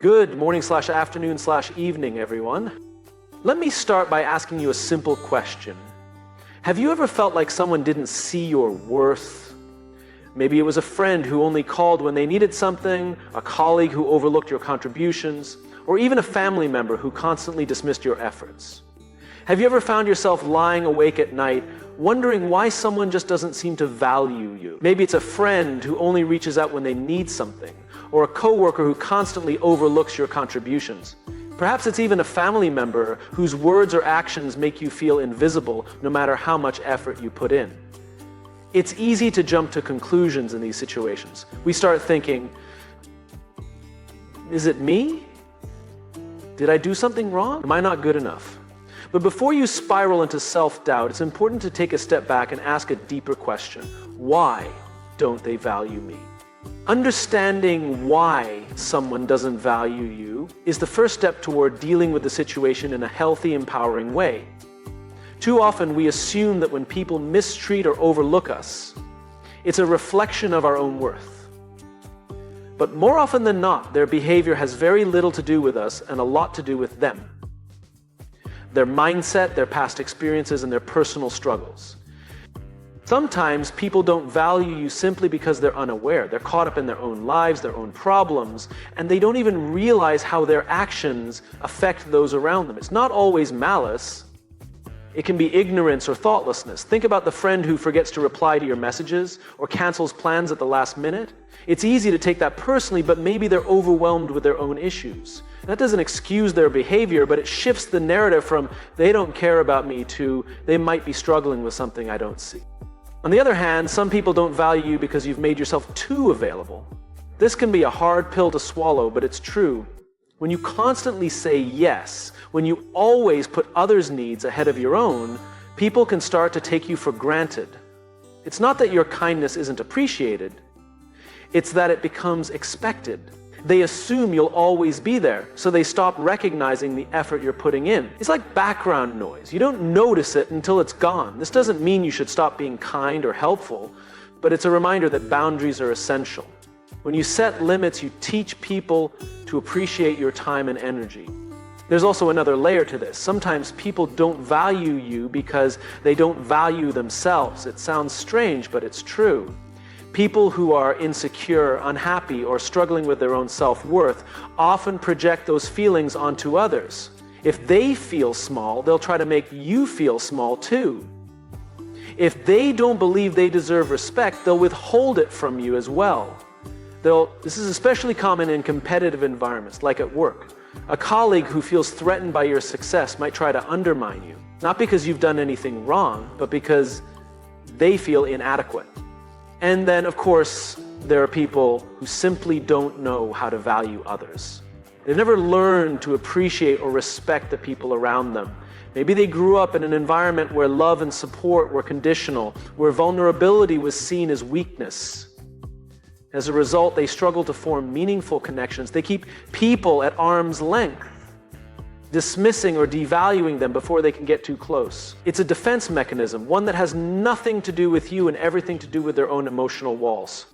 Good morning/afternoon/evening, everyone. Let me start by asking you a simple question. Have you ever felt like someone didn't see your worth? Maybe it was a friend who only called when they needed something, a colleague who overlooked your contributions, or even a family member who constantly dismissed your efforts. Have you ever found yourself lying awake at night, wondering why someone just doesn't seem to value you? Maybe it's a friend who only reaches out when they need something, or a coworker who constantly overlooks your contributions. Perhaps it's even a family member whose words or actions make you feel invisible no matter how much effort you put in. It's easy to jump to conclusions in these situations. We start thinking, is it me? Did I do something wrong? Am I not good enough? But before you spiral into self-doubt, it's important to take a step back and ask a deeper question. Why don't they value me? Understanding why someone doesn't value you is the first step toward dealing with the situation in a healthy, empowering way. Too often we assume that when people mistreat or overlook us, it's a reflection of our own worth. But more often than not, their behavior has very little to do with us and a lot to do with them. Their mindset, their past experiences, and their personal struggles. Sometimes people don't value you simply because they're unaware. They're caught up in their own lives, their own problems, and they don't even realize how their actions affect those around them. It's not always malice. It can be ignorance or thoughtlessness. Think about the friend who forgets to reply to your messages or cancels plans at the last minute. It's easy to take that personally, but maybe they're overwhelmed with their own issues. That doesn't excuse their behavior, but it shifts the narrative from they don't care about me to they might be struggling with something I don't see. On the other hand, some people don't value you because you've made yourself too available. This can be a hard pill to swallow, but it's true. When you constantly say yes, when you always put others' needs ahead of your own, people can start to take you for granted. It's not that your kindness isn't appreciated, it's that it becomes expected. They assume you'll always be there, so they stop recognizing the effort you're putting in. It's like background noise. You don't notice it until it's gone. This doesn't mean you should stop being kind or helpful, but it's a reminder that boundaries are essential. When you set limits, you teach people to appreciate your time and energy. There's also another layer to this. Sometimes people don't value you because they don't value themselves. It sounds strange, but it's true. People who are insecure, unhappy, or struggling with their own self-worth often project those feelings onto others. If they feel small, they'll try to make you feel small too. If they don't believe they deserve respect, they'll withhold it from you as well. This is especially common in competitive environments, like at work. A colleague who feels threatened by your success might try to undermine you, not because you've done anything wrong, but because they feel inadequate. And then, of course, there are people who simply don't know how to value others. They've never learned to appreciate or respect the people around them. Maybe they grew up in an environment where love and support were conditional, where vulnerability was seen as weakness. As a result, they struggle to form meaningful connections. They keep people at arm's length, dismissing or devaluing them before they can get too close. It's a defense mechanism, one that has nothing to do with you and everything to do with their own emotional walls.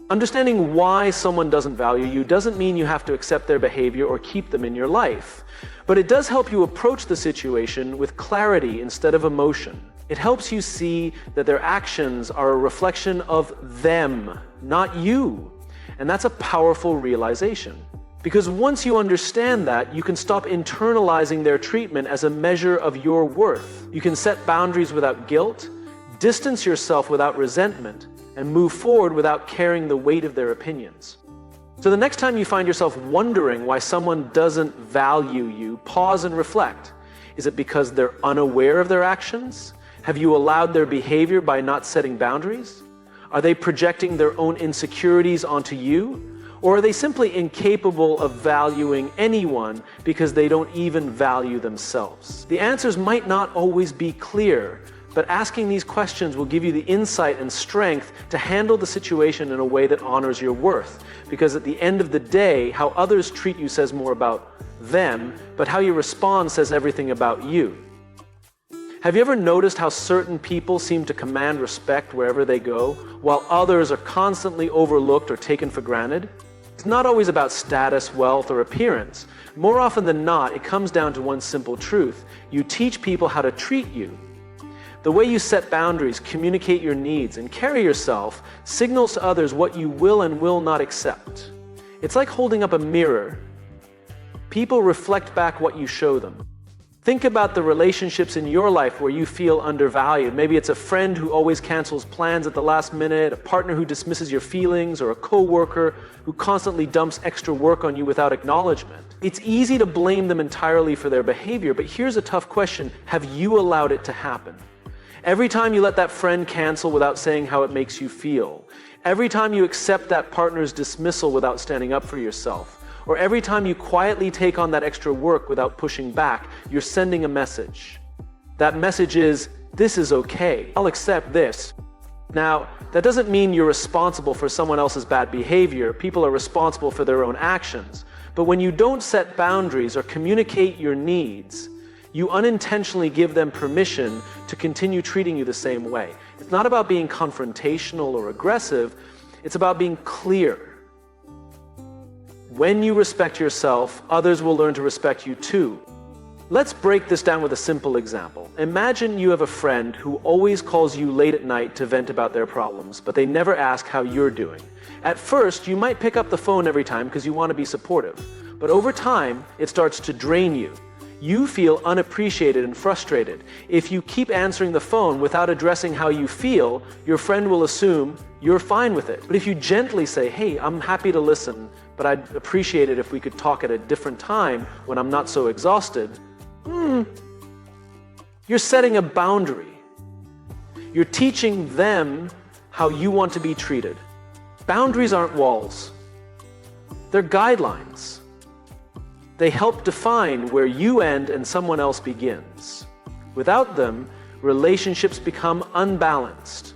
Understanding why someone doesn't value you doesn't mean you have to accept their behavior or keep them in your life. But it does help you approach the situation with clarity instead of emotion. It helps you see that their actions are a reflection of them, not you. And that's a powerful realization. Because once you understand that, you can stop internalizing their treatment as a measure of your worth. You can set boundaries without guilt, distance yourself without resentment, and move forward without carrying the weight of their opinions. So the next time you find yourself wondering why someone doesn't value you, pause and reflect. Is it because they're unaware of their actions? Have you allowed their behavior by not setting boundaries? Are they projecting their own insecurities onto you? Or are they simply incapable of valuing anyone because they don't even value themselves? The answers might not always be clear, but asking these questions will give you the insight and strength to handle the situation in a way that honors your worth. Because at the end of the day, how others treat you says more about them, but how you respond says everything about you. Have you ever noticed how certain people seem to command respect wherever they go, while others are constantly overlooked or taken for granted? It's not always about status, wealth, or appearance. More often than not, it comes down to one simple truth. You teach people how to treat you. The way you set boundaries, communicate your needs, and carry yourself signals to others what you will and will not accept. It's like holding up a mirror. People reflect back what you show them. Think about the relationships in your life where you feel undervalued. Maybe it's a friend who always cancels plans at the last minute, a partner who dismisses your feelings, or a coworker who constantly dumps extra work on you without acknowledgement. It's easy to blame them entirely for their behavior, but here's a tough question. Have you allowed it to happen? Every time you let that friend cancel without saying how it makes you feel, every time you accept that partner's dismissal without standing up for yourself, or every time you quietly take on that extra work without pushing back, you're sending a message. That message is, this is okay. I'll accept this. Now, that doesn't mean you're responsible for someone else's bad behavior. People are responsible for their own actions. But when you don't set boundaries or communicate your needs, you unintentionally give them permission to continue treating you the same way. It's not about being confrontational or aggressive. It's about being clear. When you respect yourself, others will learn to respect you too. Let's break this down with a simple example. Imagine you have a friend who always calls you late at night to vent about their problems, but they never ask how you're doing. At first, you might pick up the phone every time because you want to be supportive, but over time, it starts to drain you. You feel unappreciated and frustrated. If you keep answering the phone without addressing how you feel, your friend will assume you're fine with it. But if you gently say, hey, I'm happy to listen, but I'd appreciate it if we could talk at a different time when I'm not so exhausted, you're setting a boundary. You're teaching them how you want to be treated. Boundaries aren't walls. They're guidelines. They help define where you end and someone else begins. Without them, relationships become unbalanced.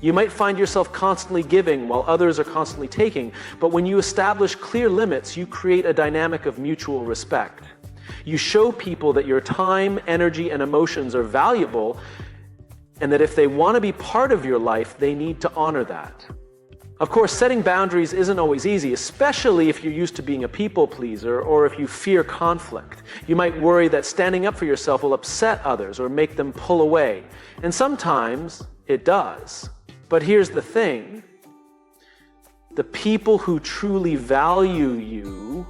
You might find yourself constantly giving while others are constantly taking, but when you establish clear limits, you create a dynamic of mutual respect. You show people that your time, energy, and emotions are valuable, and that if they want to be part of your life, they need to honor that. Of course, setting boundaries isn't always easy, especially if you're used to being a people pleaser or if you fear conflict. You might worry that standing up for yourself will upset others or make them pull away. And sometimes it does. But here's the thing. The people who truly value you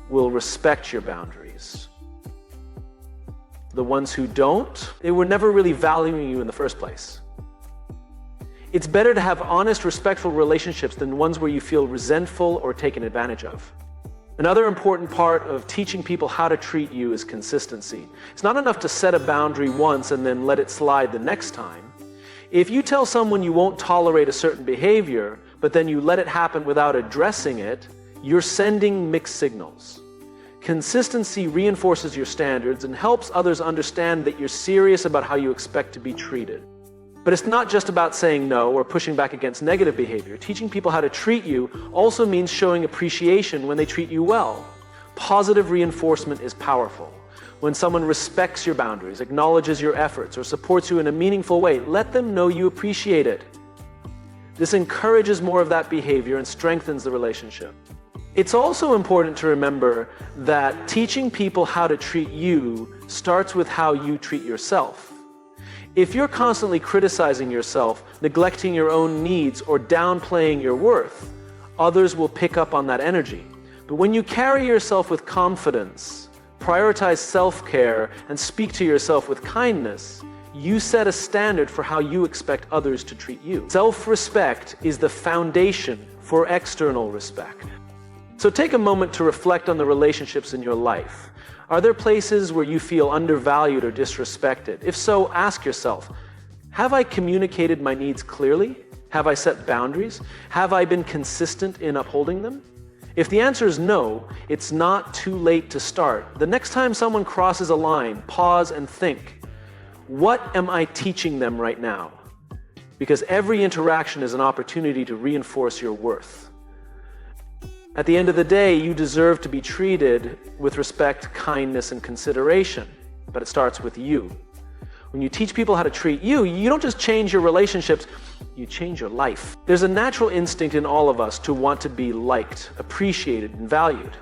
will respect your boundaries. The ones who don't, they were never really valuing you in the first place. It's better to have honest, respectful relationships than ones where you feel resentful or taken advantage of. Another important part of teaching people how to treat you is consistency. It's not enough to set a boundary once and then let it slide the next time. If you tell someone you won't tolerate a certain behavior, but then you let it happen without addressing it, you're sending mixed signals. Consistency reinforces your standards and helps others understand that you're serious about how you expect to be treated. But it's not just about saying no or pushing back against negative behavior. Teaching people how to treat you also means showing appreciation when they treat you well. Positive reinforcement is powerful. When someone respects your boundaries, acknowledges your efforts, or supports you in a meaningful way, let them know you appreciate it. This encourages more of that behavior and strengthens the relationship. It's also important to remember that teaching people how to treat you starts with how you treat yourself. If you're constantly criticizing yourself, neglecting your own needs, or downplaying your worth, others will pick up on that energy. But when you carry yourself with confidence, prioritize self-care, and speak to yourself with kindness, you set a standard for how you expect others to treat you. Self-respect is the foundation for external respect. So take a moment to reflect on the relationships in your life. Are there places where you feel undervalued or disrespected? If so, ask yourself, have I communicated my needs clearly? Have I set boundaries? Have I been consistent in upholding them? If the answer is no, it's not too late to start. The next time someone crosses a line, pause and think, what am I teaching them right now? Because every interaction is an opportunity to reinforce your worth. At the end of the day, you deserve to be treated with respect, kindness, and consideration, but it starts with you. When you teach people how to treat you, you don't just change your relationships, you change your life. There's a natural instinct in all of us to want to be liked, appreciated, and valued.